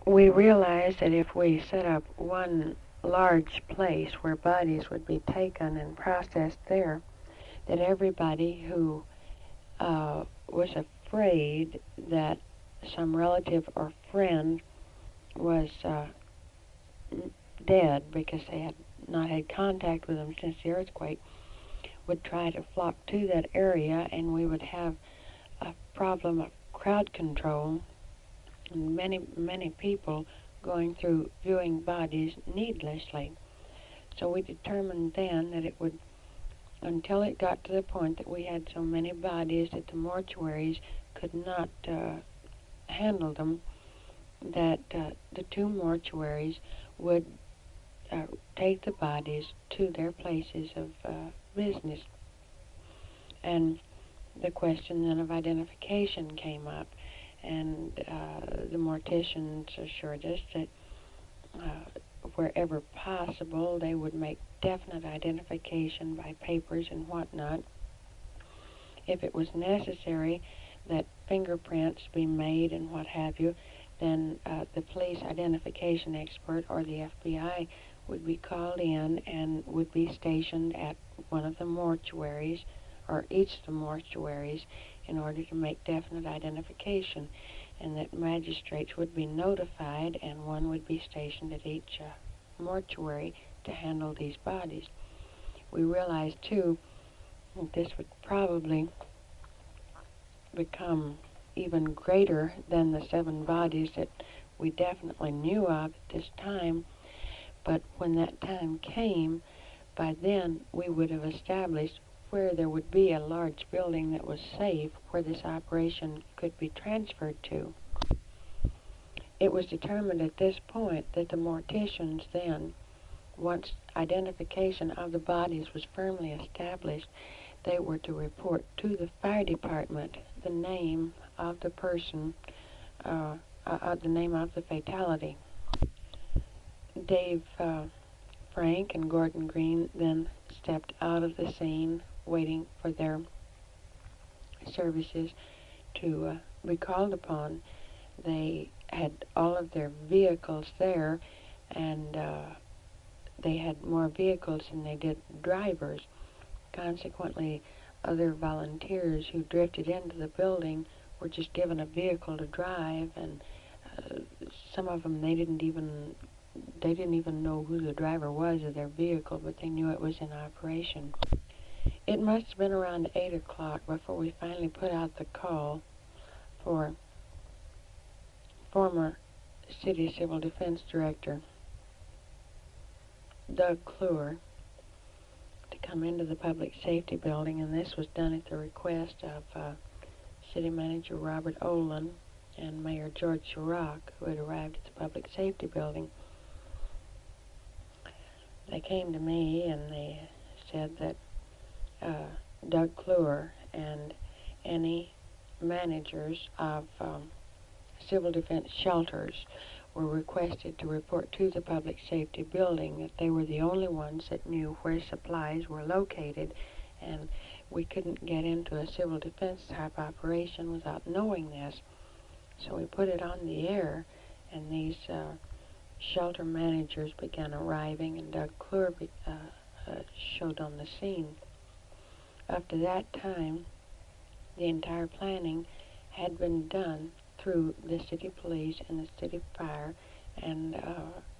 we realized that if we set up one large place where bodies would be taken and processed there, that everybody who was afraid that some relative or friend was dead because they had not had contact with them since the earthquake would try to flock to that area, and we would have a problem of crowd control and many people going through viewing bodies needlessly. So we determined then that it would, until it got to the point that we had so many bodies that the mortuaries could not handle them, that the two mortuaries would take the bodies to their places of business. And the question then of identification came up, and the morticians assured us that wherever possible they would make definite identification by papers and whatnot. If it was necessary that fingerprints be made and what have you, then the police identification expert or the FBI would be called in and would be stationed at one of the mortuaries or each of the mortuaries in order to make definite identification, and that magistrates would be notified and one would be stationed at each mortuary to handle these bodies. We realized too that this would probably become even greater than the 7 bodies that we definitely knew of at this time, but when that time came, by then we would have established where there would be a large building that was safe where this operation could be transferred to. It was determined at this point that the morticians then, once identification of the bodies was firmly established, they were to report to the fire department the name of the person, the name of the fatality. Dave Frank and Gordon Green then stepped out of the scene, waiting for their services to be called upon. They had all of their vehicles there, and they had more vehicles than they did drivers. Consequently, other volunteers who drifted into the building were just given a vehicle to drive, and some of them they didn't even know who the driver was of their vehicle, but they knew it was in operation. It must have been around 8 o'clock before we finally put out the call for former City Civil Defense Director Doug Cluer to come into the Public Safety Building, and this was done at the request of City Manager Robert Olin and Mayor George Chirac, who had arrived at the Public Safety Building. They came to me and they said that Doug Cluer and any managers of civil defense shelters were requested to report to the Public Safety Building, that they were the only ones that knew where supplies were located, and we couldn't get into a civil defense type operation without knowing this. So we put it on the air, and these shelter managers began arriving, and Doug Cluer showed on the scene. After that time, the entire planning had been done through the city police and the city fire and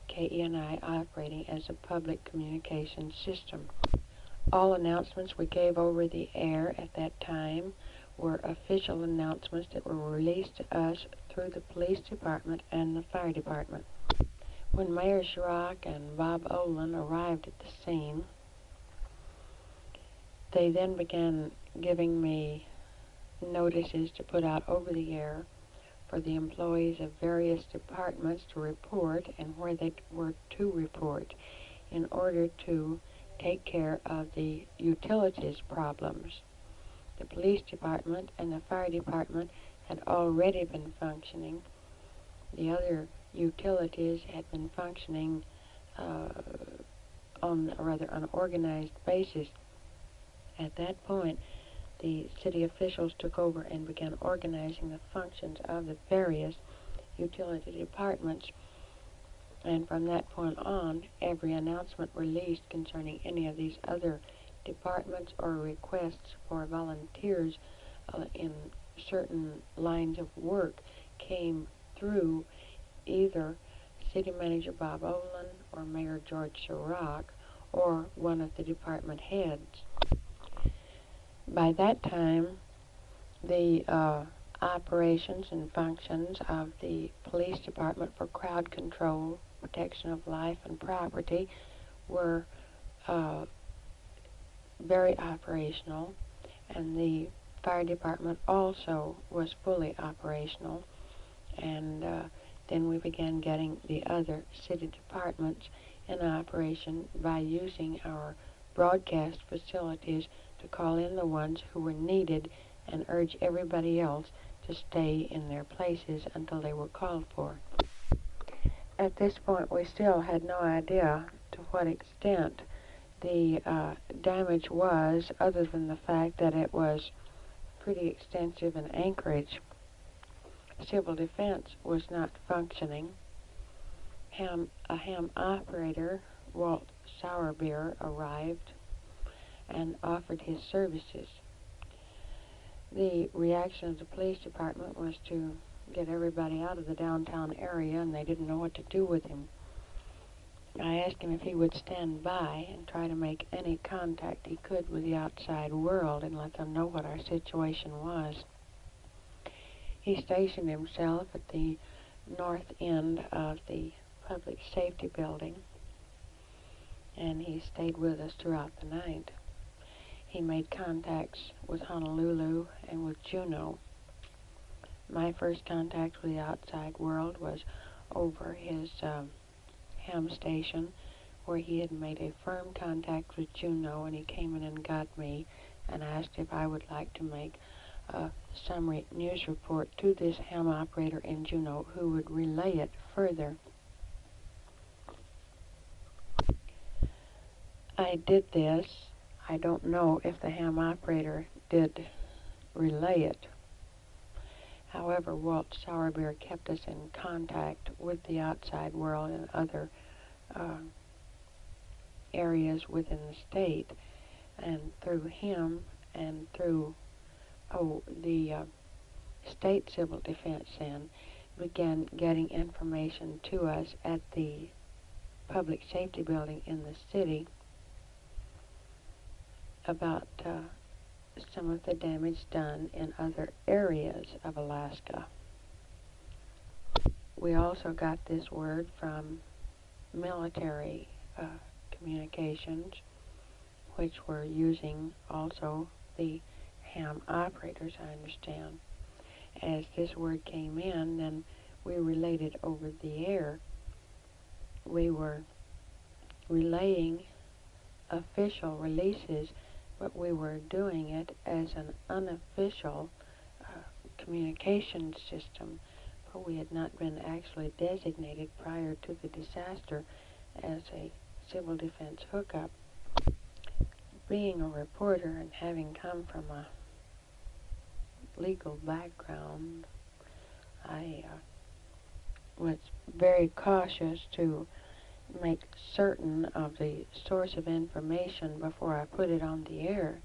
KENI operating as a public communication system. All announcements we gave over the air at that time were official announcements that were released to us through the police department and the fire department. When Mayor Chirac and Bob Olin arrived at the scene, they then began giving me notices to put out over the air for the employees of various departments to report and where they were to report in order to take care of the utilities problems. The police department and the fire department had already been functioning. The other utilities had been functioning on a rather unorganized basis. At that point, the city officials took over and began organizing the functions of the various utility departments. And from that point on, every announcement released concerning any of these other departments or requests for volunteers in certain lines of work came through either City Manager Bob Olin or Mayor George Sirach or one of the department heads. By that time, the operations and functions of the police department for crowd control, protection of life and property were very operational, and the fire department also was fully operational. And then we began getting the other city departments in operation by using our broadcast facilities to call in the ones who were needed and urge everybody else to stay in their places until they were called for. At this point, we still had no idea to what extent the damage was, other than the fact that it was pretty extensive in Anchorage. Civil defense was not functioning. A ham operator, Walt Sourbeer, arrived and offered his services. The reaction of the police department was to get everybody out of the downtown area, and they didn't know what to do with him. I asked him if he would stand by and try to make any contact he could with the outside world and let them know what our situation was. He stationed himself at the north end of the public safety building, and he stayed with us throughout the night. He made contacts with Honolulu and with Juneau. My first contact with the outside world was over his ham station, where he had made a firm contact with Juneau, and he came in and got me and asked if I would like to make a summary news report to this ham operator in Juneau who would relay it further. I did this. I don't know if the ham operator did relay it. However, Walt Sourbeer kept us in contact with the outside world and other areas within the state, and through him and through the state civil defense then began getting information to us at the public safety building in the city about some of the damage done in other areas of Alaska. We also got this word from military communications, which were using also the ham operators, I understand. As this word came in, then we relayed it over the air. We were relaying official releases, but we were doing it as an unofficial communication system, for we had not been actually designated prior to the disaster as a civil defense hookup. Being a reporter and having come from a legal background, I was very cautious to make certain of the source of information before I put it on the air.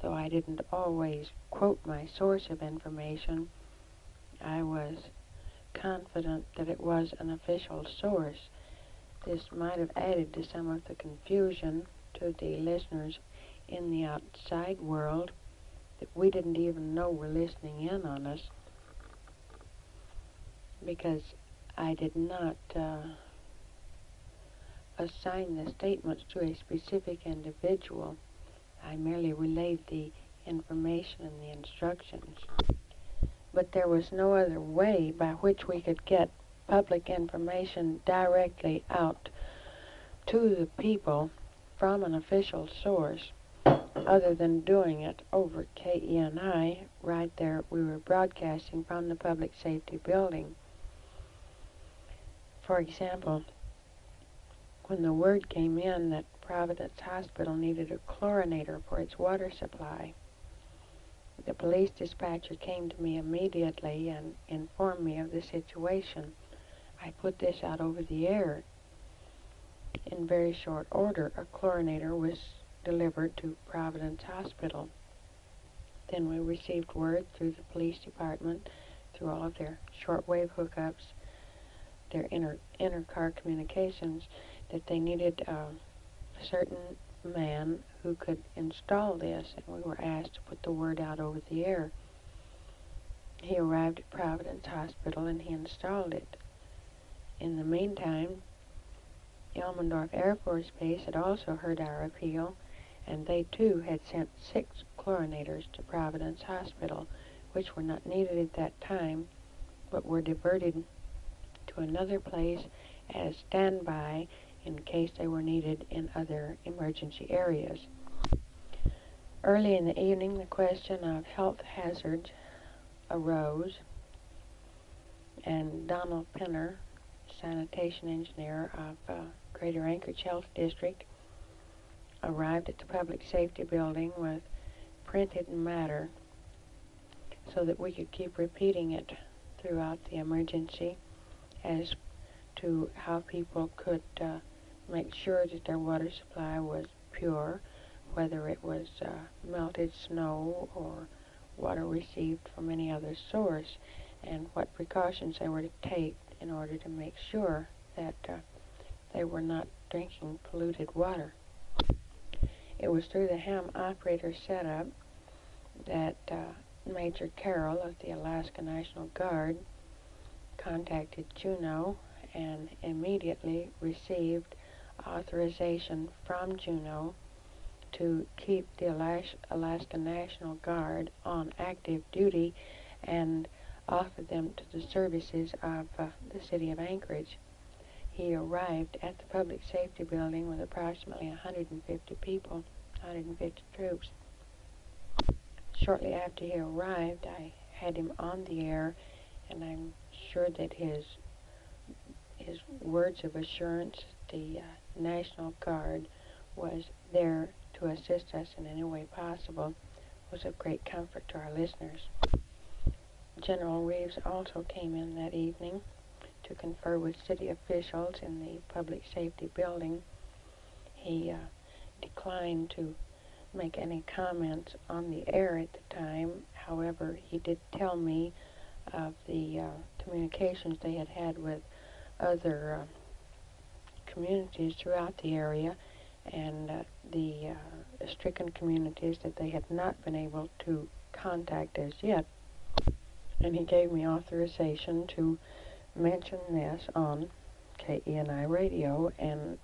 Though I didn't always quote my source of information, I was confident that it was an official source. This might have added to some of the confusion to the listeners in the outside world that we didn't even know were listening in on us, because I did not assign the statements to a specific individual. I merely relayed the information and the instructions. But there was no other way by which we could get public information directly out to the people from an official source other than doing it over KENI. Right there, we were broadcasting from the public safety building. For example, when the word came in that Providence Hospital needed a chlorinator for its water supply, the police dispatcher came to me immediately and informed me of the situation. I put this out over the air. In very short order, a chlorinator was delivered to Providence Hospital. Then we received word through the police department, through all of their shortwave hookups, their inter-car communications, that they needed a certain man who could install this, and we were asked to put the word out over the air. He arrived at Providence Hospital and he installed it. In the meantime, Elmendorf Air Force Base had also heard our appeal, and they too had sent 6 chlorinators to Providence Hospital, which were not needed at that time, but were diverted to another place as standby in case they were needed in other emergency areas. Early in the evening, the question of health hazards arose, and Donald Penner, sanitation engineer of Greater Anchorage Health District, arrived at the public safety building with printed matter so that we could keep repeating it throughout the emergency as to how people could make sure that their water supply was pure, whether it was melted snow or water received from any other source, and what precautions they were to take in order to make sure that they were not drinking polluted water. It was through the ham operator setup that Major Carroll of the Alaska National Guard contacted Juneau and immediately received authorization from Juneau to keep the Alaska National Guard on active duty and offer them to the services of the city of Anchorage. He arrived at the public safety building with approximately 150 people, 150 troops. Shortly after he arrived, I had him on the air, and I'm sure that his words of assurance, the National Guard was there to assist us in any way possible, was of great comfort to our listeners. General Reeves also came in that evening to confer with city officials in the public safety building. He declined to make any comments on the air at the time. However, he did tell me of the communications they had had with other communities throughout the area, and the stricken communities that they had not been able to contact as yet. And he gave me authorization to mention this on KENI radio and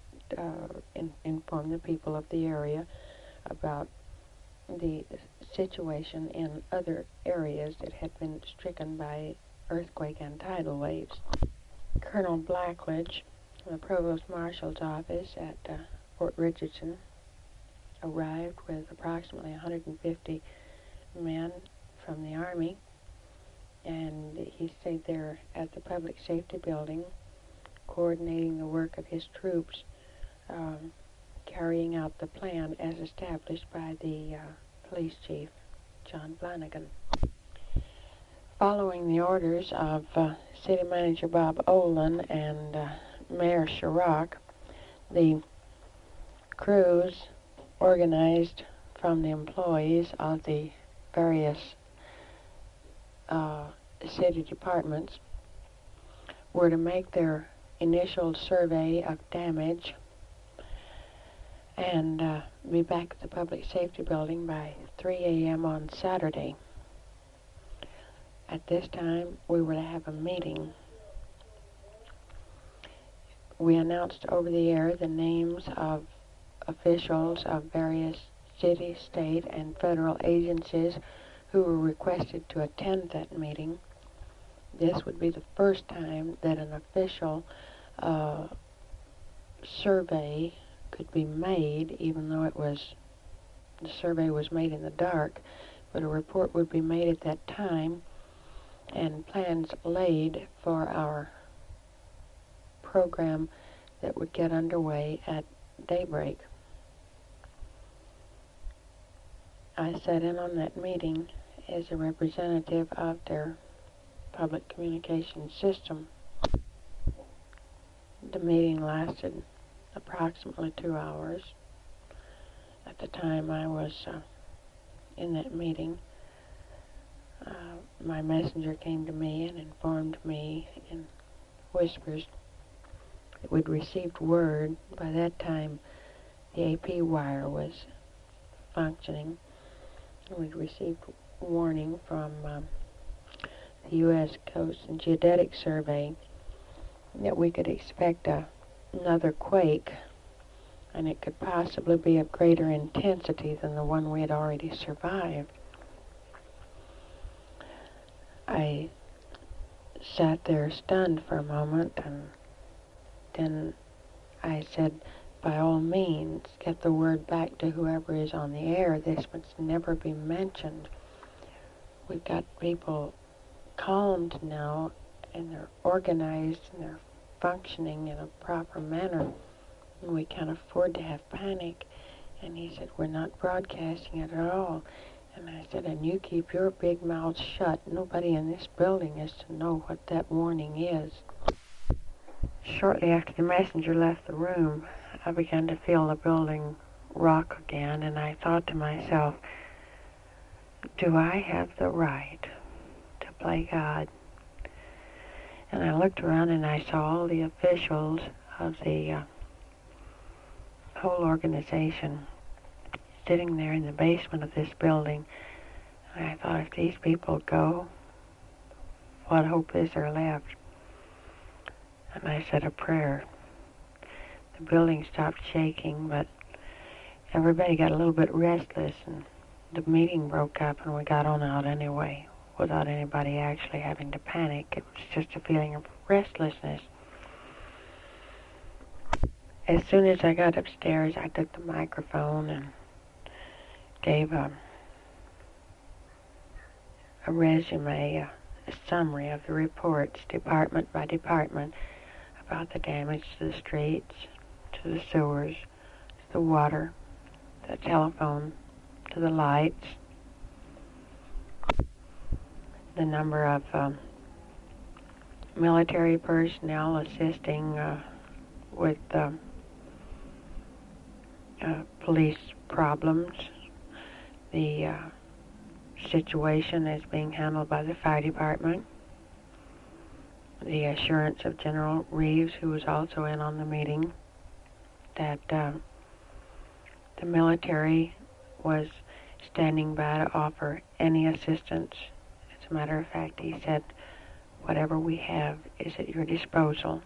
inform the people of the area about the situation in other areas that had been stricken by earthquake and tidal waves. Colonel Blackledge from the Provost Marshal's office at Fort Richardson arrived with approximately 150 men from the Army, and he stayed there at the public safety building, coordinating the work of his troops, carrying out the plan as established by the police chief, John Flanagan. Following the orders of City Manager Bob Olin and Mayor Chirac, the crews organized from the employees of the various city departments were to make their initial survey of damage and be back at the public safety building by 3 a.m. on Saturday. At this time, we were to have a meeting. We announced over the air the names of officials of various city, state, and federal agencies who were requested to attend that meeting. This would be the first time that an official survey could be made, even though the survey was made in the dark, but a report would be made at that time and plans laid for our program that would get underway at daybreak. I sat in on that meeting as a representative of their public communications system. The meeting lasted approximately 2 hours. At the time I was in that meeting, my messenger came to me and informed me in whispers that we'd received word. By that time, the APU wire was functioning. We'd received warning from the U.S. Coast and Geodetic Survey that we could expect another quake, and it could possibly be of greater intensity than the one we had already survived. I sat there stunned for a moment, and then I said, by all means, get the word back to whoever is on the air. This must never be mentioned. We've got people calmed now, and they're organized, and they're functioning in a proper manner, and we can't afford to have panic. And he said, we're not broadcasting it at all. And I said, and you keep your big mouth shut. Nobody in this building is to know what that warning is. Shortly after the messenger left the room, I began to feel the building rock again, and I thought to myself, do I have the right to play God? And I looked around and I saw all the officials of the whole organization sitting there in the basement of this building. And I thought, if these people go, what hope is there left? And I said a prayer. The building stopped shaking, but everybody got a little bit restless, and the meeting broke up, and we got on out anyway, without anybody actually having to panic. It was just a feeling of restlessness. As soon as I got upstairs, I took the microphone and gave a resume, a summary of the reports, department by department, about the damage to the streets, to the sewers, to the water, the telephone, to the lights, the number of military personnel assisting with police problems, the situation is being handled by the fire department, the assurance of General Reeves, who was also in on the meeting, that the military was standing by to offer any assistance. As a matter of fact, he said, whatever we have is at your disposal.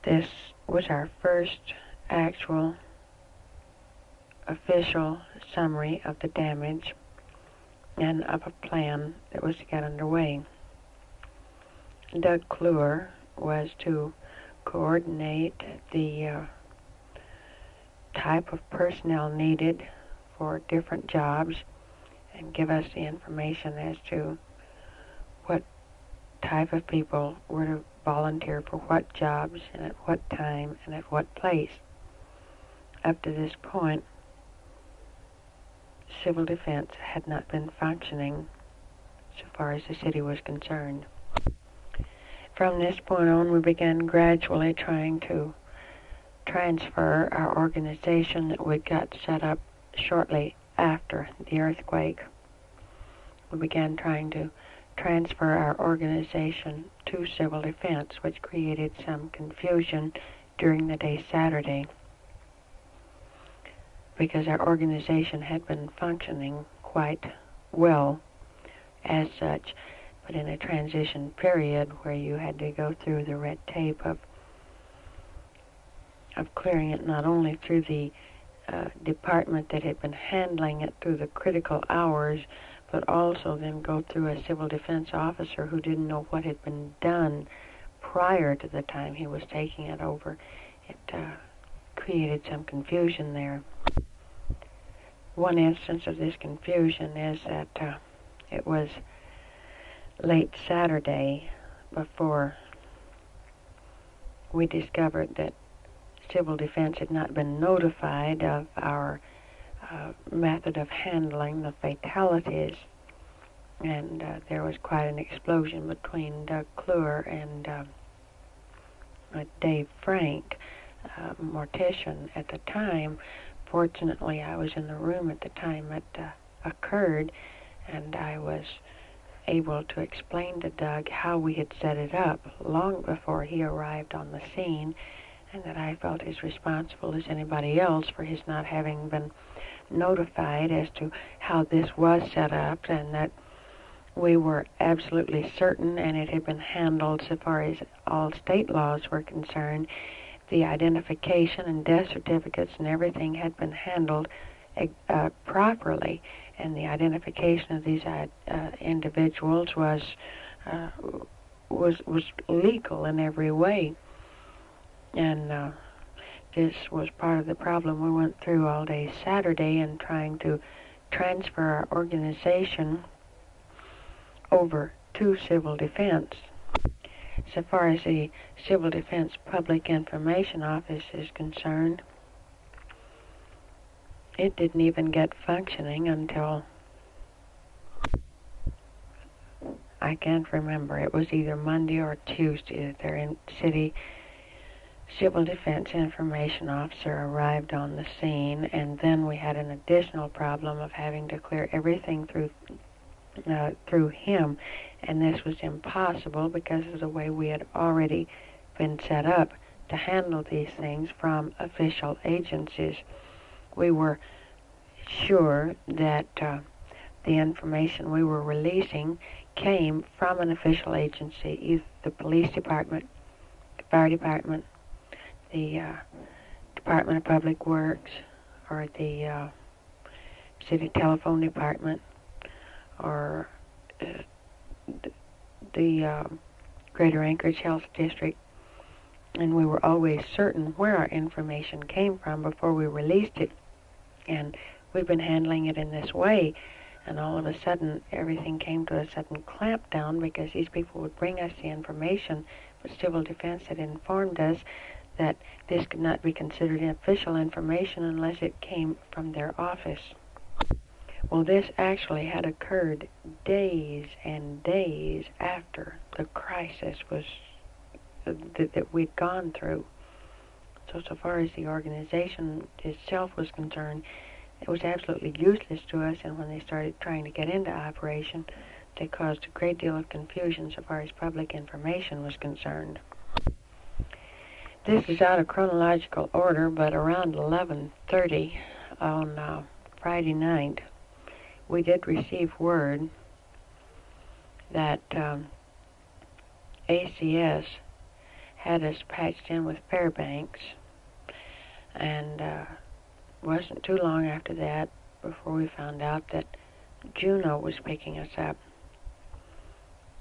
This was our first actual official summary of the damage and of a plan that was to get underway. Doug Kluwer was to coordinate the type of personnel needed for different jobs and give us the information as to what type of people were to volunteer for what jobs and at what time and at what place. Up to this point, civil defense had not been functioning so far as the city was concerned. From this point on, we began gradually trying to transfer our organization that we got set up shortly after the earthquake. We began trying to transfer our organization to civil defense, which created some confusion during the day Saturday, because our organization had been functioning quite well as such, but in a transition period where you had to go through the red tape of clearing it not only through the department that had been handling it through the critical hours, but also then go through a civil defense officer who didn't know what had been done prior to the time he was taking it over. It created some confusion there. One instance of this confusion is that it was late Saturday before we discovered that civil defense had not been notified of our method of handling the fatalities, and there was quite an explosion between Doug Kluwer and Dave Frank, mortician at the time. Fortunately, I was in the room at the time it occurred, and I was able to explain to Doug how we had set it up long before he arrived on the scene, and that I felt as responsible as anybody else for his not having been notified as to how this was set up, and that we were absolutely certain, and it had been handled so far as all state laws were concerned. The identification and death certificates and everything had been handled properly, and the identification of these individuals was legal in every way. And this was part of the problem we went through all day Saturday in trying to transfer our organization over to civil defense. So far as the Civil Defense Public Information Office is concerned, it didn't even get functioning until, I can't remember, it was either Monday or Tuesday that their city Civil Defense Information Officer arrived on the scene, and then we had an additional problem of having to clear everything through him, and this was impossible because of the way we had already been set up to handle these things from official agencies. We were sure that the information we were releasing came from an official agency, either the police department, the fire department, the Department of Public Works, or the city telephone department, or the Greater Anchorage Health District, and we were always certain where our information came from before we released it. And we've been handling it in this way, and all of a sudden everything came to a sudden clampdown because these people would bring us the information, but Civil Defense had informed us that this could not be considered official information unless it came from their office. Well, this actually had occurred days and days after the crisis was that we'd gone through. So far as the organization itself was concerned, it was absolutely useless to us, and when they started trying to get into operation, they caused a great deal of confusion so far as public information was concerned. This is out of chronological order, but around 11:30 on Friday night, we did receive word that ACS had us patched in with Fairbanks, and wasn't too long after that before we found out that Juneau was picking us up.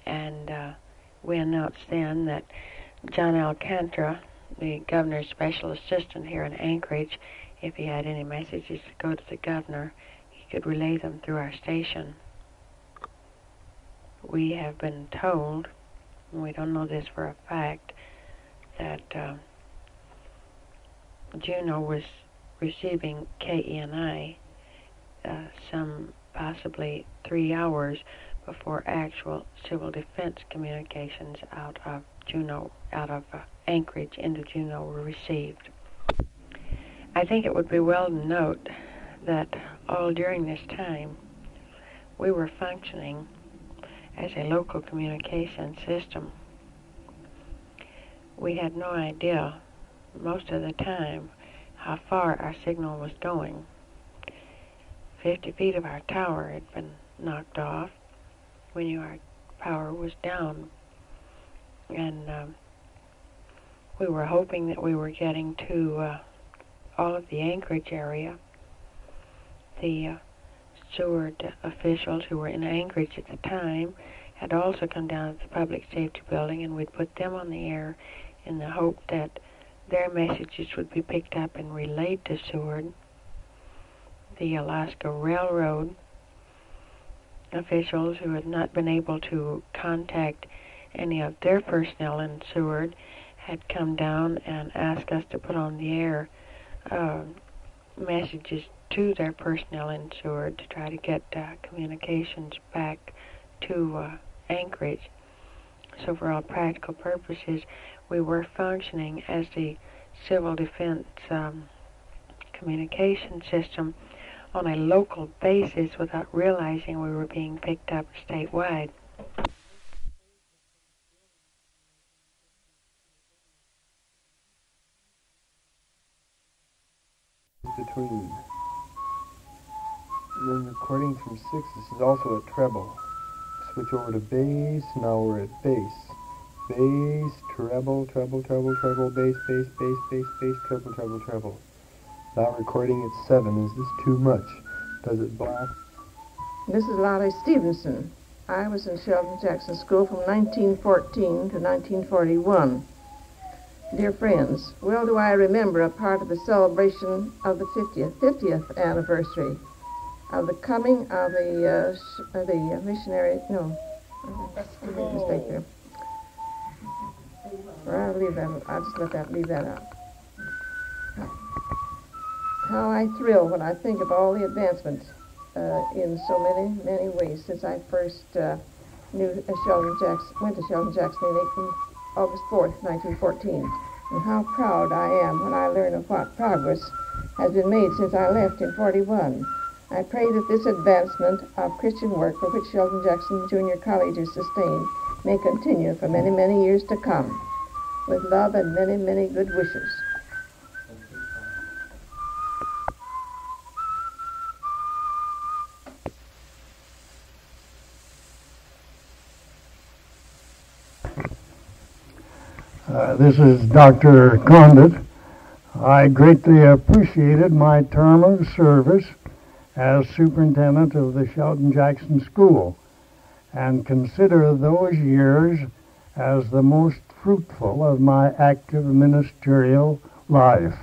And we announced then that John Alcantara, the governor's special assistant here in Anchorage, if he had any messages to go to the governor, he could relay them through our station. We have been told, and we don't know this for a fact, that Juneau was receiving KENI some possibly 3 hours before actual civil defense communications out of Juneau, out of Anchorage into Juneau were received. I think it would be well to note that all during this time we were functioning as a local communication system. We had no idea most of the time how far our signal was going. 50 feet of our tower had been knocked off. We knew our power was down, and we were hoping that we were getting to all of the Anchorage area. The Seward officials who were in Anchorage at the time had also come down to the Public Safety Building, and we'd put them on the air in the hope that their messages would be picked up and relayed to Seward. The Alaska Railroad officials who had not been able to contact any of their personnel in Seward had come down and asked us to put on the air messages to their personnel in Seward to try to get communications back to Anchorage. So for all practical purposes, we were functioning as the civil defense communication system on a local basis without realizing we were being picked up statewide. Between. And then recording from 6, this is also a treble. Switch over to bass, now we're at bass. Bass, treble, treble, treble, treble, bass, bass, bass, bass, bass, treble, treble, treble. Now recording at 7. Is this too much? Does it block? This is Lolly Stevenson. I was in Sheldon Jackson School from 1914 to 1941. Dear friends, well do I remember a part of the celebration of the 50th anniversary of the coming of the missionary, no, I made a mistake there. I'll just leave that out. How I thrill when I think of all the advancements in so many ways since I first went to Sheldon Jackson in August 4th, 1914, and how proud I am when I learn of what progress has been made since I left in 41. I pray that this advancement of Christian work for which Sheldon Jackson Junior College is sustained may continue for many, many years to come, with love and many, many good wishes. This is Dr. Condit. I greatly appreciated my term of service as superintendent of the Sheldon Jackson School and consider those years as the most fruitful of my active ministerial life.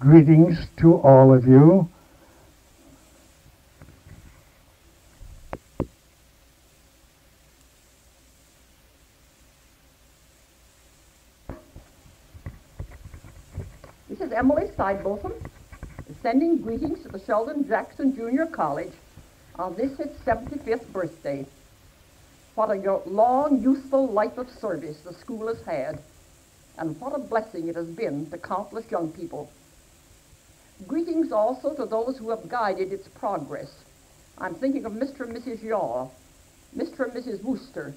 Greetings to all of you. This is Emily Sidebotham, sending greetings to the Sheldon Jackson Junior College on this its 75th birthday. What a long, useful life of service the school has had, and what a blessing it has been to countless young people. Greetings also to those who have guided its progress. I'm thinking of Mr. and Mrs. Yaw, Mr. and Mrs. Wooster,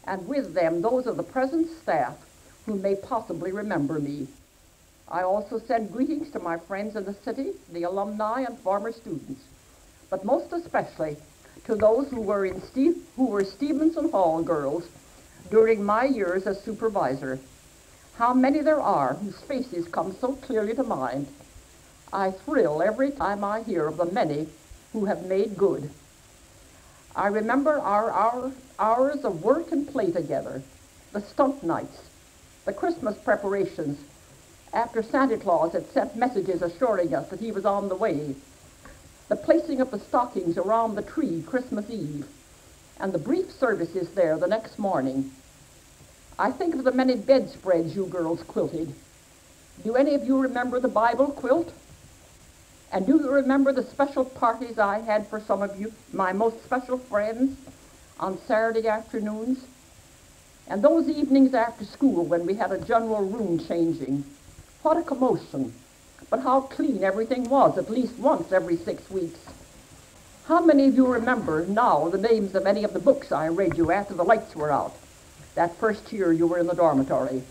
and with them those of the present staff who may possibly remember me. I also send greetings to my friends in the city, the alumni and former students, but most especially to those who were Stevenson Hall girls during my years as supervisor. How many there are whose faces come so clearly to mind. I thrill every time I hear of the many who have made good. I remember our hours of work and play together, the stunt nights, the Christmas preparations, after Santa Claus had sent messages assuring us that he was on the way, the placing of the stockings around the tree Christmas Eve, and the brief services there the next morning. I think of the many bedspreads you girls quilted. Do any of you remember the Bible quilt? And do you remember the special parties I had for some of you, my most special friends, on Saturday afternoons? And those evenings after school when we had a general room changing. What a commotion, but how clean everything was at least once every 6 weeks. How many of you remember now the names of any of the books I read you after the lights were out, that first year you were in the dormitory?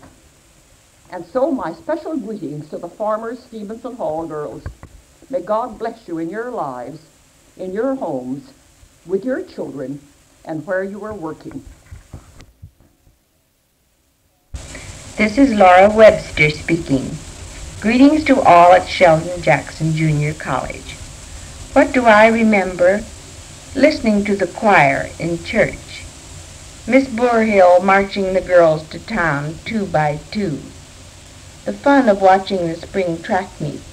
And so my special greetings to the former Stevenson Hall girls. May God bless you in your lives, in your homes, with your children, and where you are working. This is Laura Webster speaking. Greetings to all at Sheldon Jackson Junior College. What do I remember? Listening to the choir in church. Miss Boorhill marching the girls to town 2 by 2. The fun of watching the spring track meets.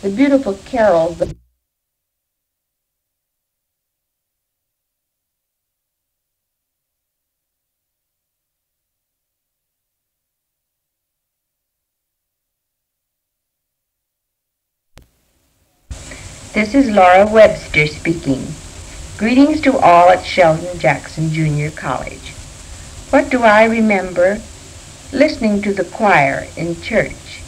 The beautiful carols. This is Laura Webster speaking. Greetings to all at Sheldon Jackson Junior College. What do I remember? Listening to the choir in church.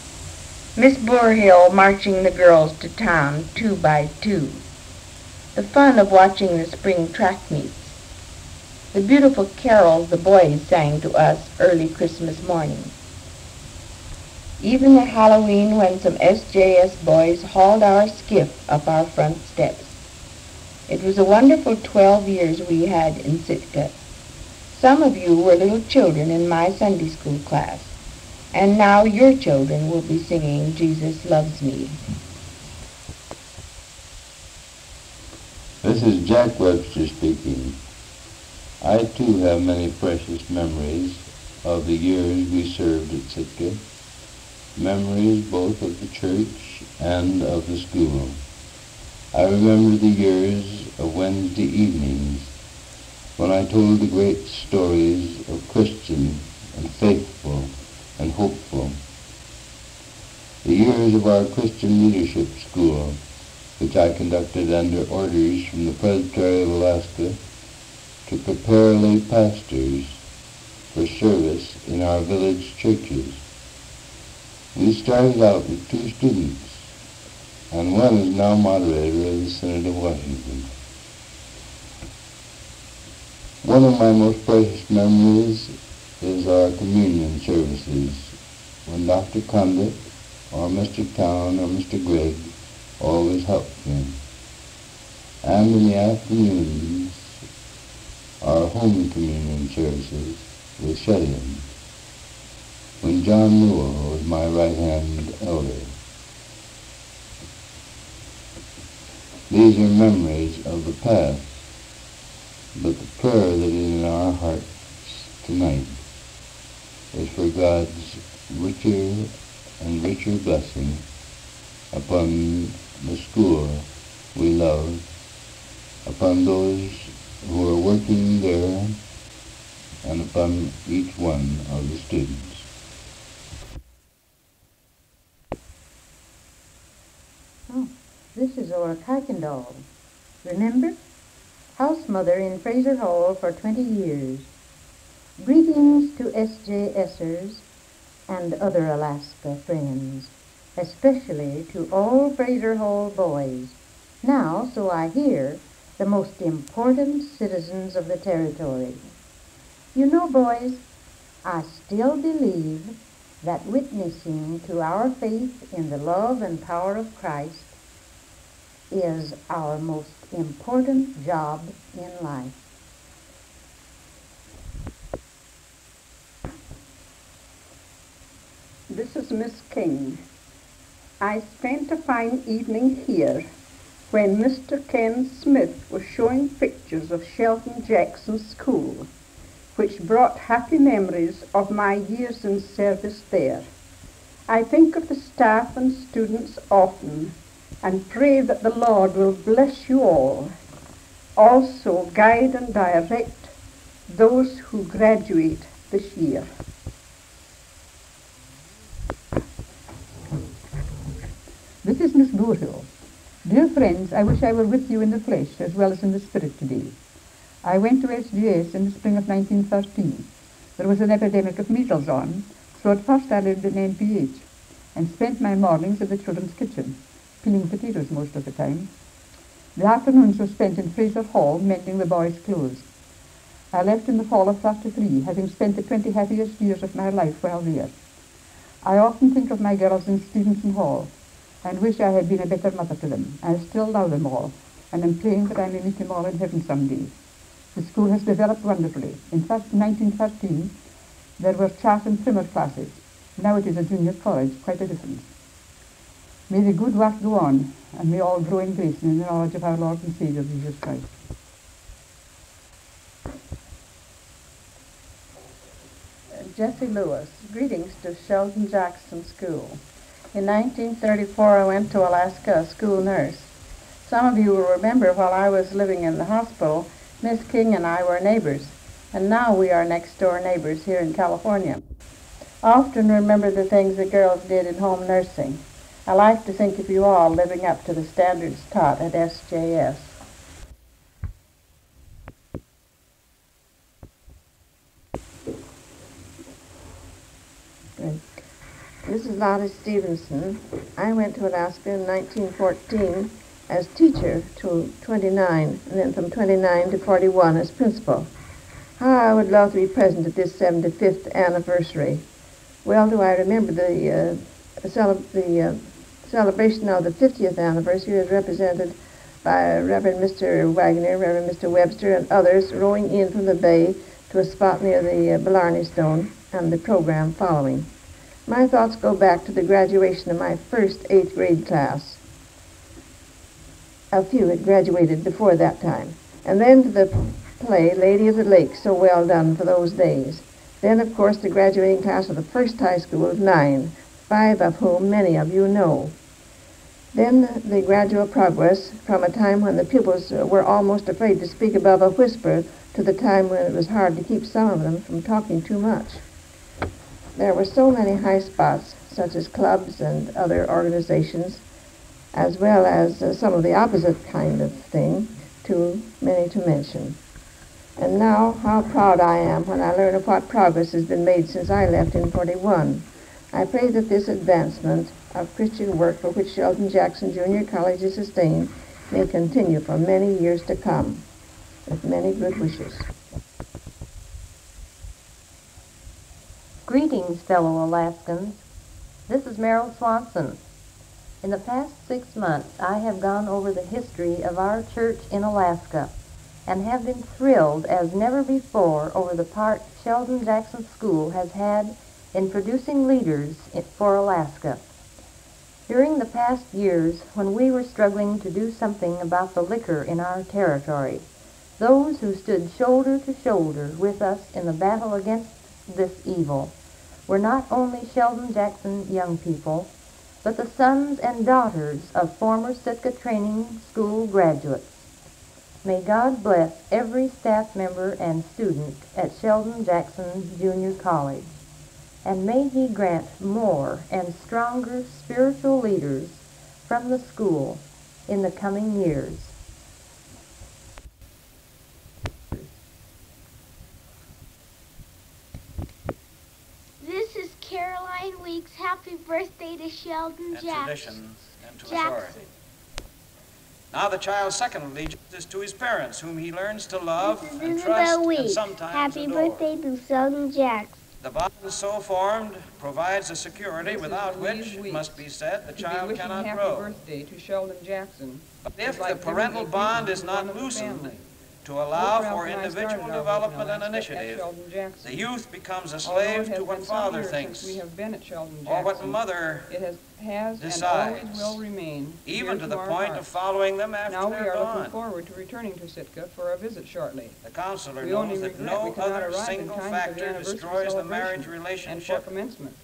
Miss Boorhill marching the girls to town 2 by 2. The fun of watching the spring track meets. The beautiful carols the boys sang to us early Christmas morning. Even at Halloween when some SJS boys hauled our skiff up our front steps. It was a wonderful 12 years we had in Sitka. Some of you were little children in my Sunday school class, and now your children will be singing Jesus Loves Me. This is Jack Webster speaking. I too have many precious memories of the years we served at Sitka, memories both of the church and of the school. I remember the years of Wednesday evenings when I told the great stories of Christian and faithful and hopeful. The years of our Christian Leadership School, which I conducted under orders from the Presbytery of Alaska to prepare lay pastors for service in our village churches. We started out with 2 students, and one is now moderator of the Synod of Washington. One of my most precious memories is our communion services, when Dr. Condit or Mr. Town or Mr. Gregg always helped me. And in the afternoons, our home communion services with shut-ins, when John Newell was my right-hand elder. These are memories of the past, but the prayer that is in our hearts tonight is for God's richer and richer blessing upon the school we love, upon those who are working there, and upon each one of the students. Oh, this is Ora Kuykendall. Remember? House mother in Fraser Hall for 20 years. Greetings to SJSers and other Alaska friends, especially to all Fraser Hall boys, now, so I hear, the most important citizens of the territory. You know, boys, I still believe that witnessing to our faith in the love and power of Christ is our most important job in life. This is Miss King. I spent a fine evening here when Mr. Ken Smith was showing pictures of Sheldon Jackson School, which brought happy memories of my years in service there. I think of the staff and students often and pray that the Lord will bless you all. Also guide and direct those who graduate this year. This is Miss Boorhill. Dear friends, I wish I were with you in the flesh as well as in the spirit today. I went to SGS in the spring of 1913. There was an epidemic of measles on, so at first I lived in NPH and spent my mornings in the children's kitchen, peeling potatoes most of the time. The afternoons were spent in Fraser Hall mending the boys' clothes. I left in the fall of 33, having spent the 20 happiest years of my life while there. I often think of my girls in Stevenson Hall and wish I had been a better mother to them. I still love them all, and am praying that I may meet them all in heaven someday. The school has developed wonderfully. In fact, in 1913, there were chart and primer classes. Now it is a junior college, quite a difference. May the good work go on, and may all grow in grace and in the knowledge of our Lord and Saviour Jesus Christ. Jessie Lewis, greetings to Sheldon Jackson School. In 1934, I went to Alaska as school nurse. Some of you will remember while I was living in the hospital, Miss King and I were neighbors, and now we are next-door neighbors here in California. I often remember the things the girls did in home nursing. I like to think of you all living up to the standards taught at SJS. This is Lottie Stevenson. I went to Alaska in 1914 as teacher to 29, and then from 29 to 41 as principal. How I would love to be present at this 75th anniversary. Well, do I remember the celebration of the 50th anniversary as represented by Reverend Mr. Wagner, Reverend Mr. Webster, and others rowing in from the bay to a spot near the Blarney Stone, and the program following. My thoughts go back to the graduation of my first 8th grade class. A few had graduated before that time. And then to the play, Lady of the Lake, so well done for those days. Then, of course, the graduating class of the first high school of 9, 5 of whom many of you know. Then the gradual progress from a time when the pupils were almost afraid to speak above a whisper to the time when it was hard to keep some of them from talking too much. There were so many high spots, such as clubs and other organizations, as well as some of the opposite kind of thing, too many to mention. And now, how proud I am when I learn of what progress has been made since I left in 41. I pray that this advancement of Christian work for which Sheldon Jackson Junior College is sustained may continue for many years to come, with many good wishes. Greetings, fellow Alaskans. This is Merrill Swanson. In the past 6 months, I have gone over the history of our church in Alaska and have been thrilled as never before over the part Sheldon Jackson School has had in producing leaders for Alaska. During the past years, when we were struggling to do something about the liquor in our territory, those who stood shoulder to shoulder with us in the battle against this evil were not only Sheldon Jackson young people, but the sons and daughters of former Sitka training school graduates. May God bless every staff member and student at Sheldon Jackson Junior College, and may He grant more and stronger spiritual leaders from the school in the coming years. This is Caroline Weeks. Happy birthday to Sheldon Jackson. Traditions and to authority. Now the child's second allegiance is to his parents, whom he learns to love and trust and sometimes Happy adore. birthday to Sheldon Jackson. The bond so formed provides a security without which, it must be said, the child cannot grow. Happy birthday to Sheldon Jackson. But if the parental bond is not loosened to allow for individual development and initiative, the youth becomes a slave to what father thinks or what mother decides, and always will remain, even to the point of following them after now they're gone. Now we are looking forward to returning to Sitka for a visit shortly. The counselor knows that no other single factor destroys the marriage relationship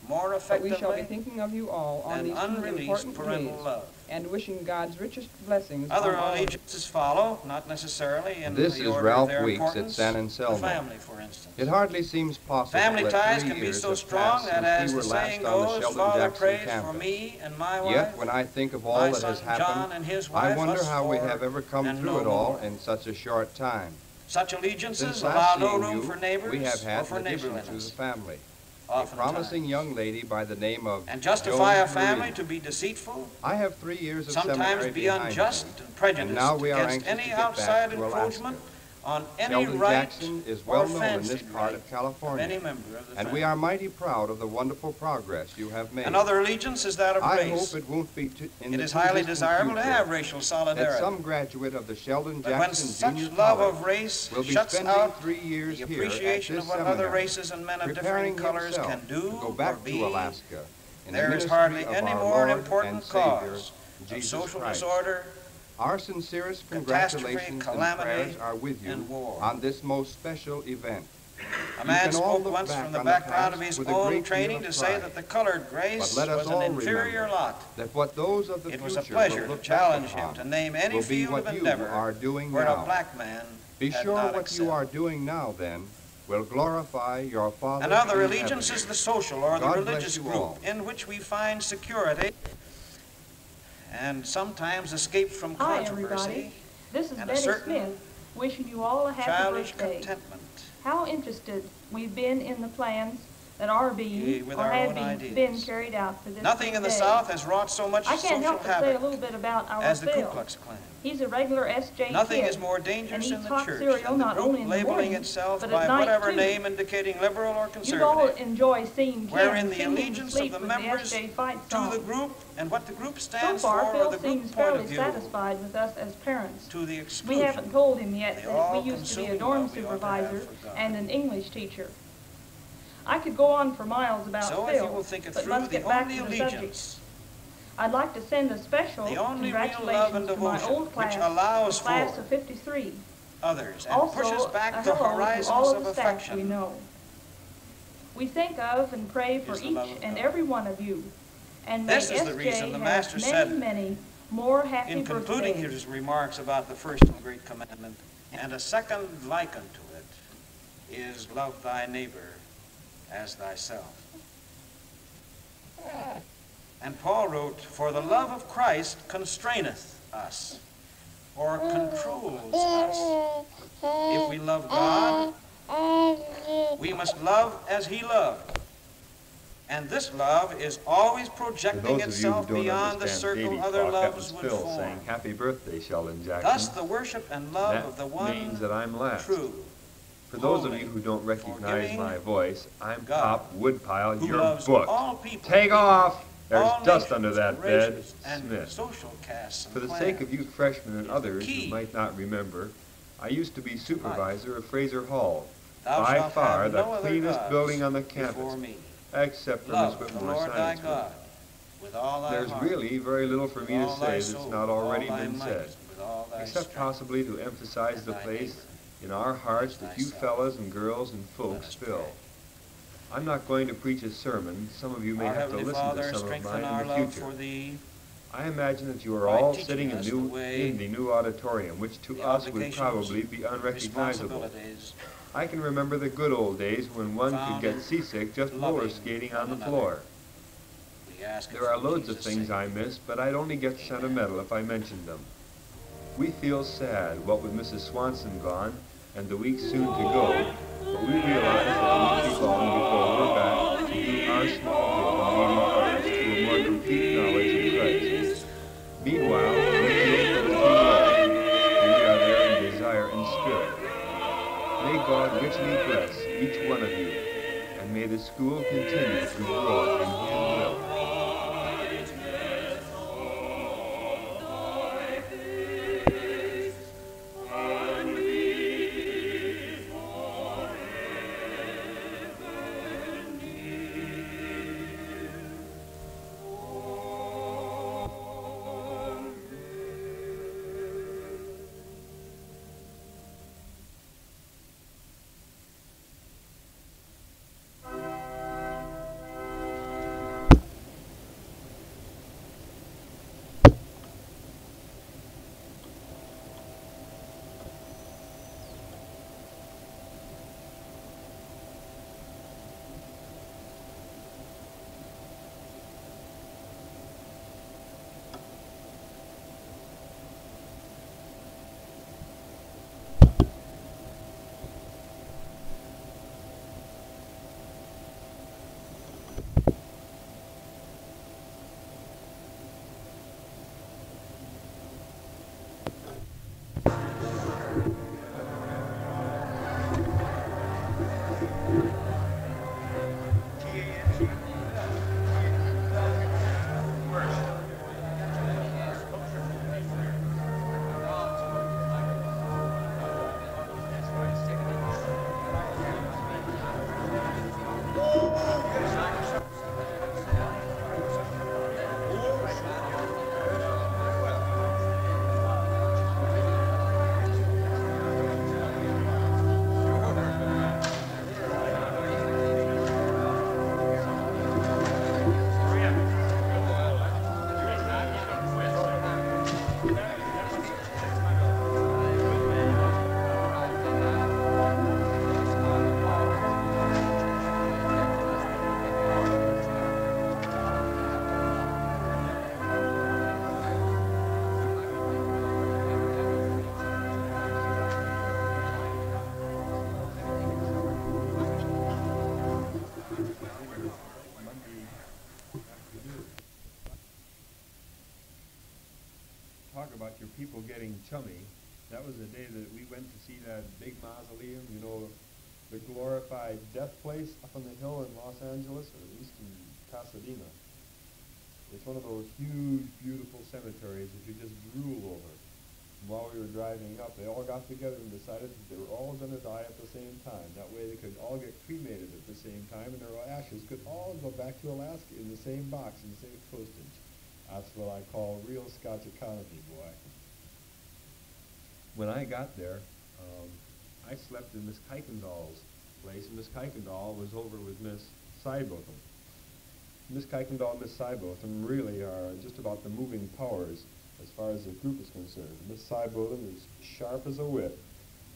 more effectively but we shall be thinking of you all on these unreleased parental love. And wishing God's richest blessings Other on allegiances follow, not necessarily in This the is order Ralph of their Weeks at importance. San Anselmo. The family, for instance. It hardly seems possible Family that ties 3 can be years so have strong passed that, since as we the were last saying on the goes, Sheldon Father Jackson prays campus. for me and my wife, Yet, when I think of all my that has son John happened, and his I wife, wonder us how we four, have ever come and through no it all more. in such a short time. Such allegiances Since allow last no seeing room you, for neighbors we have or had for an addition to the neighborliness. family. A Oftentimes. promising young lady by the name of And justify a Joan family Marie. to be deceitful, I have 3 years of sometimes seminary be behind unjust me, and prejudiced and now we are against anxious to any get back outside to Alaska. encroachment on any Sheldon right Jackson is or well known in this fancied part right of California, of any member of the and family. we are mighty proud of the wonderful progress you have made. Another allegiance is that of I race. hope it won't be in It the is too highly distant desirable to future have racial that solidarity. some graduate of the Sheldon But when Jackson such Junior love College of race will be shuts spending out 3 years the here at appreciation this of what seminary, other races and men of differing preparing colors himself can do to go or back be, to Alaska in the there is ministry hardly of any our more Lord important and Savior, cause of Jesus social Christ. disorder, Our sincerest catastrophe, congratulations and calamity, prayers are with you and war. on this most special event. A man can all spoke look once back from the on the background of past his with a own great deal training of to say pride. that the colored race But let us was all an inferior remember lot. that what those of the It future was a pleasure will to look challenge back him upon to name any will be field what of you endeavor are doing where now. a black man Be had sure not what excelled. you are doing now, then, will glorify your Father Another in allegiance heaven. is the social or the God religious bless you group all. in which we find security and sometimes escape from Hi, controversy everybody. This is and a Betty certain Smith, wishing you all a happy childish birthday. contentment. How interested we've been in the plans that are being with or our have own ideas. been carried out to this Nothing in the day. South has wrought so much I can't social help but say a havoc little bit about our as the Ku Phil. Klux Klan. He's a regular SJ Nothing kid, is more and dangerous eats in the hot church cereal than the not group only in the labeling morning, itself but by at night whatever too. name indicating liberal or You'd all conservative, enjoy seeing Ken wherein the singing to allegiance sleep of the with members the SJ fight to song. the group and what the group So stands far, for or Phil the group seems point fairly of view satisfied with us as parents. to the We exclusion. haven't told him yet They that all we used to be a consume dorm what we ought to have supervisor for God. and an English teacher. I could go on for miles about So Phil, if you will think it but through, must the get back only to the subject. allegiance, I'd like to send a special the only real love congratulations and to my devotion old class, which allows the class for of 53. others and Also, pushes a back the hello to horizons all of of the staff we affection. know. We think of and pray for Is the each love of and God. every one of you, and may This is the SJ reason the have Master many, said many more happy in concluding birthdays. his remarks about the first and great commandment, and a second like unto it is love thy neighbor as thyself. And Paul wrote, for the love of Christ constraineth us, or controls us. If we love God, we must love as he loved. And this love is always For projecting those of you itself who don't beyond the understand circle baby other talk, that loves was would Phil form. saying, "Happy birthday, Sheldon Jackson." Thus the worship and love That of the one means that I'm last. true. For those of holy, you who don't recognize forgiving my voice, I'm God, Pop Woodpile, who your loves book. all people, Take off! There's all dust nations, under that bed, races, and Smith. social castes and For the clans. sake of you freshmen and others key. who might not remember, I used to be supervisor of Fraser Hall, Thou by shalt far have the no other cleanest gods building on the before campus, me. except for Miss Love the Whitmore's Lord thy science God group. with all thy There's heart, really very little for me with to all say thy that's soul, not with already all thy been might, said, with all thy except strength, possibly to emphasize and the thy place neighbor in our hearts as that you thyself. fellas and girls and folks Let us fill. pray. I'm not going to preach a sermon. Some of you may Our have to Heavenly listen Father, to some of strengthen mine our in the love future. for thee I imagine that you are by all teaching sitting us the way, in the new auditorium, which to the us would obligations, probably be unrecognizable. responsibilities, I can remember the good old days when one could found get in seasick just loving roller skating on the one floor. we ask it There are through loads of Jesus' things sake. I miss, but I'd only get sentimental if I mentioned them. We feel sad, what with Mrs. Swanson gone, and the week soon to go, but we realize that it won't be long before we're back to do our small bit in leading others to a more complete knowledge of Christ. Meanwhile, we feel for the true Lord, and we are there in desire and spirit. May God richly bless each one of you, and may the school continue to grow in His will. after people getting chummy, that was the day that we went to see that big mausoleum, you know, the glorified death place up on the hill in Los Angeles, or at least in Pasadena. It's one of those huge, beautiful cemeteries that you just drool over. And while we were driving up, they all got together and decided that they were all going to die at the same time. That way they could all get cremated at the same time, and their ashes could all go back to Alaska in the same box, in the same postage. That's what I call real Scotch economy, boy. When I got there, I slept in Miss Kuykendall's place, and Miss Kuykendall was over with Miss Sidebotham. Miss Kuykendall and Miss Sidebotham really are just about the moving powers as far as the group is concerned. Miss Sidebotham is sharp as a whip,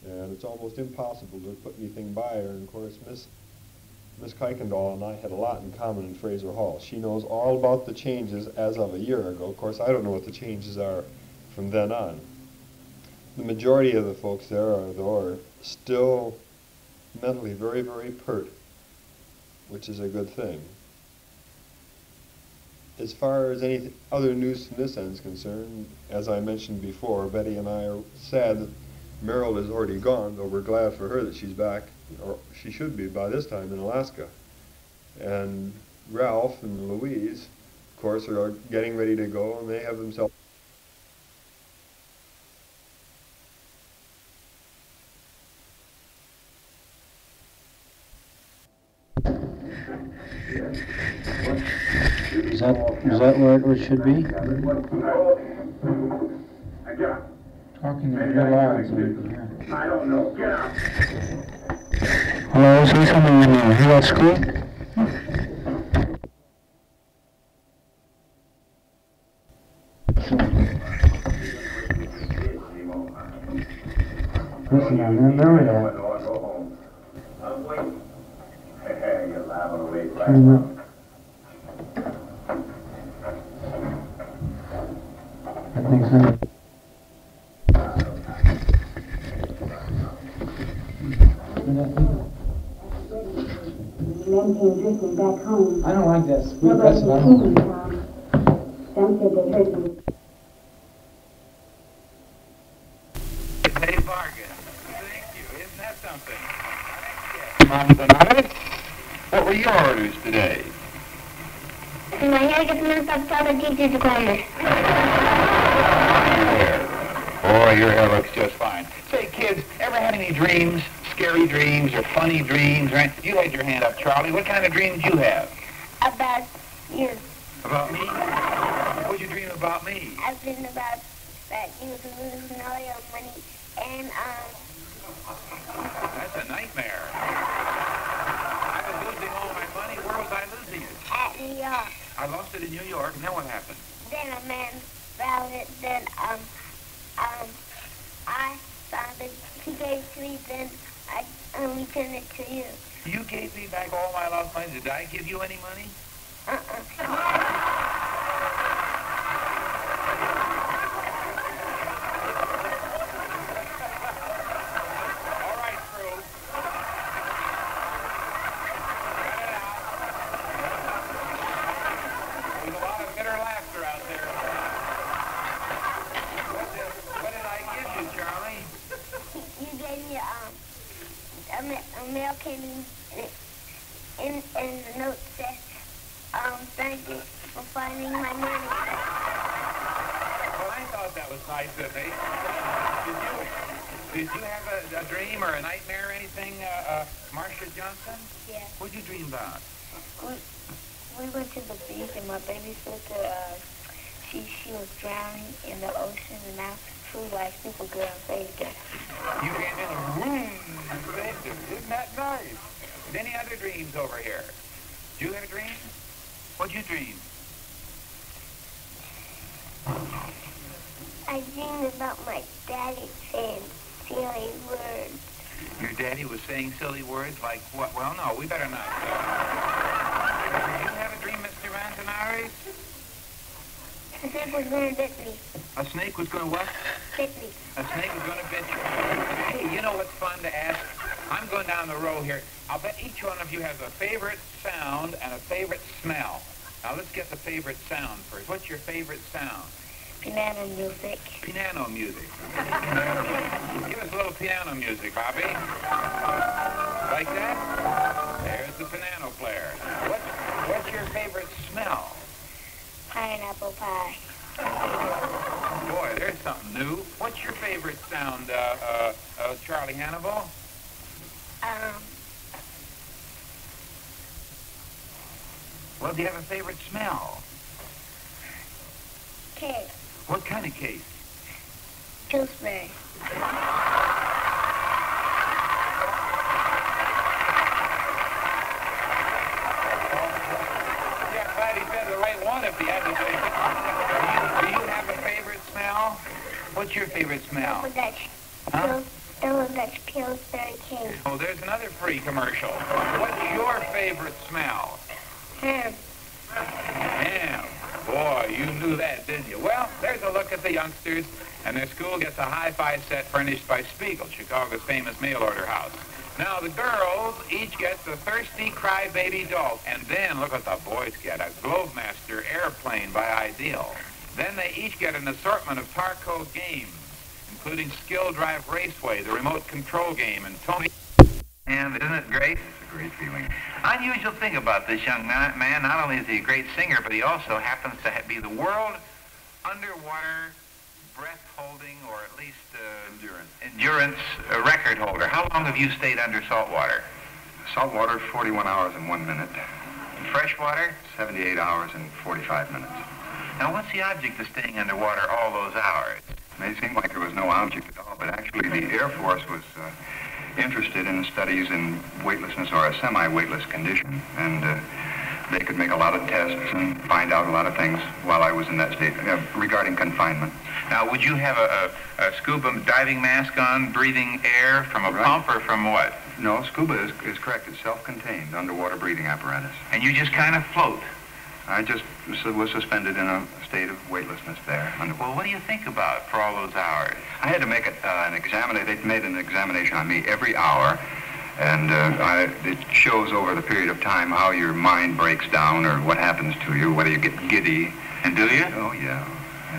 and it's almost impossible to put anything by her. And of course, Miss Kuykendall and I had a lot in common in Fraser Hall. She knows all about the changes as of a year ago. Of course, I don't know what the changes are from then on. The majority of the folks there are still mentally very, very pert, which is a good thing. As far as any other news from this end is concerned, as I mentioned before, Betty and I are sad that Merrill is already gone, though we're glad for her that she's back, or she should be by this time, in Alaska. And Ralph and Louise, of course, are getting ready to go, and they have themselves... Is that where it should be? Talking to real loud so we can hear. I don't know. Get up. Hello, say something in there. Hear that squeak? Listen, I'm in there with that. Turn up. I think so. Drifting back home. I don't like that squeak. That's what I don't like. Some said they heard me. Hey, bargain. Thank you. Isn't that something? What were your orders today? My hair gets messed up, tell the teacher to comb it. Oh, your hair looks just fine. Say, kids, ever had any dreams? Scary dreams or funny dreams? Right? You had your hand up, Charlie. What kind of dreams you have? About you. About me? What'd you dream about me? I dreamed about that you was losing all your money and, That's a nightmare. I was losing all my money. Where was I losing it? At New York. I lost it in New York, and then what happened? Then a man found it, then, I found it. He gave it to me, then I returned it to you. You gave me back all my lost money. Did I give you any money? All right, crew. Cut it out. There's a lot of bitter laughter out there. What did I give you, Charlie? You gave me, a mail came in the note said, thank you for finding my money. Well, I thought that was nice of me. Did you have a dream or a nightmare or anything, Marcia Johnson? Yeah. What'd you dream about? We went to the beach and my babysitter, she was drowning in the ocean and I flew like Supergirl and saved her. You came in a room and saved her. Isn't that nice? Any other dreams over here? Did you have a dream? What'd you dream? I dreamed about my daddy saying silly words. Your daddy was saying silly words like what? Well, no, we better not. Did you have a dream, Mr. Manzanares? A snake was going to bit me. A snake was going to what? Bit me. A snake was going to bit you. Hey, you know what's fun to ask? I'm going down the row here. I'll bet each one of you has a favorite sound and a favorite smell. Now, let's get the favorite sound first. What's your favorite sound? piano music. Piano music. Give us a little piano music, Bobby. Like that? There's the piano player. What's your favorite smell? Pineapple pie. Boy, there's something new. What's your favorite sound, Charlie Hannibal? Well, do you have a favorite smell? Cake. What kind of cake? Pillsbury. Yeah, I'm glad he said the right one if he had to say it. Do you have a favorite smell? What's your favorite smell? Huh? That's Pillsbury cake. Oh, there's another free commercial. What's your favorite smell? Ham. Ham. Boy, you knew that, didn't you? Well, there's a look at the youngsters, and their school gets a hi-fi set furnished by Spiegel, Chicago's famous mail-order house. Now, the girls each get the Thirsty Crybaby doll, and then look what the boys get, a Globemaster airplane by Ideal. Then they each get an assortment of Tarco games, including Skill Drive Raceway, the remote control game, and Tony. And isn't it great? It's a great feeling. Unusual thing about this young man, not only is he a great singer, but he also happens to be the world underwater breath-holding, or at least endurance record holder. How long have you stayed under salt water? Salt water, 41 hours and 1 minute. Freshwater? 78 hours and 45 minutes. Now, what's the object of staying underwater all those hours? It may seem like there was no object at all, but actually the Air Force was interested in studies in weightlessness or a semi-weightless condition, and they could make a lot of tests and find out a lot of things while I was in that state regarding confinement. Now, would you have a scuba diving mask on, breathing air from a pump or from what? No, scuba is correct. It's self-contained underwater breathing apparatus. And you just kind of float? I just was suspended in a state of weightlessness there. Well, what do you think about for all those hours? I had to make an examination. They made an examination on me every hour, and it shows over the period of time how your mind breaks down or what happens to you, whether you get giddy. And do you? Oh, yeah.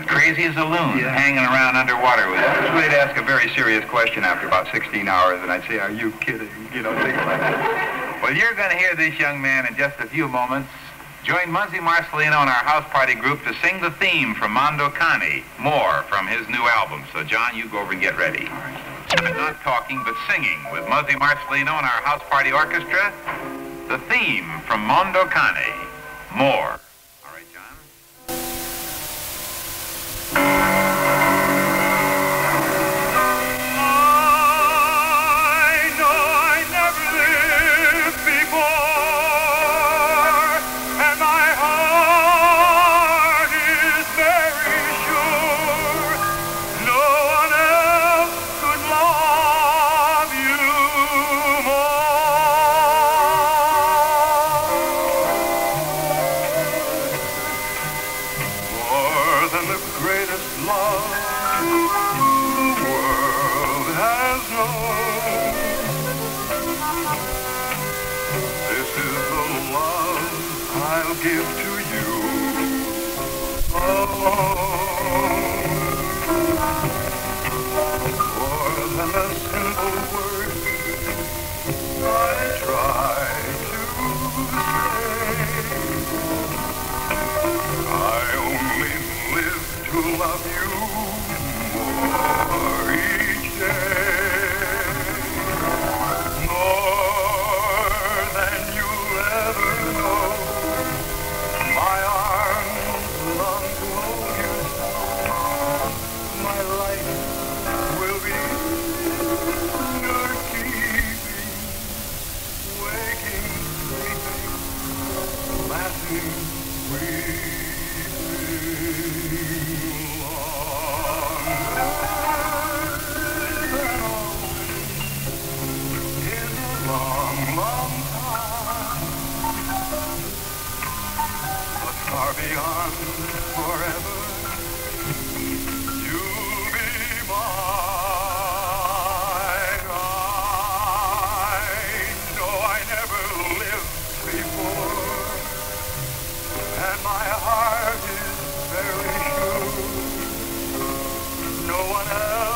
Crazy as a loon, hanging around underwater with you. They'd ask a very serious question after about 16 hours, and I'd say, "Are you kidding?" You know, things like that. Well, you're going to hear this young man in just a few moments. Join Muzzy Marcelino and our house party group to sing the theme from Mondo Cane, More, from his new album. So, John, you go over and get ready. Not talking, but singing with Muzzy Marcelino and our house party orchestra, the theme from Mondo Cane, More. All right, John. I know I never lived before, and my heart is very sure no one else could love you more than the greatest love the world has known. This is the love I'll give to you alone. More than a simple word I try to say, I only live to love you more each day, more than you'll ever know. My arms long to hold you so. My life will be your keeping, waking, sleeping, laughing, weeping. Long, long time, but far beyond forever, you'll be mine. I know I never lived before, and my heart is very sure one else.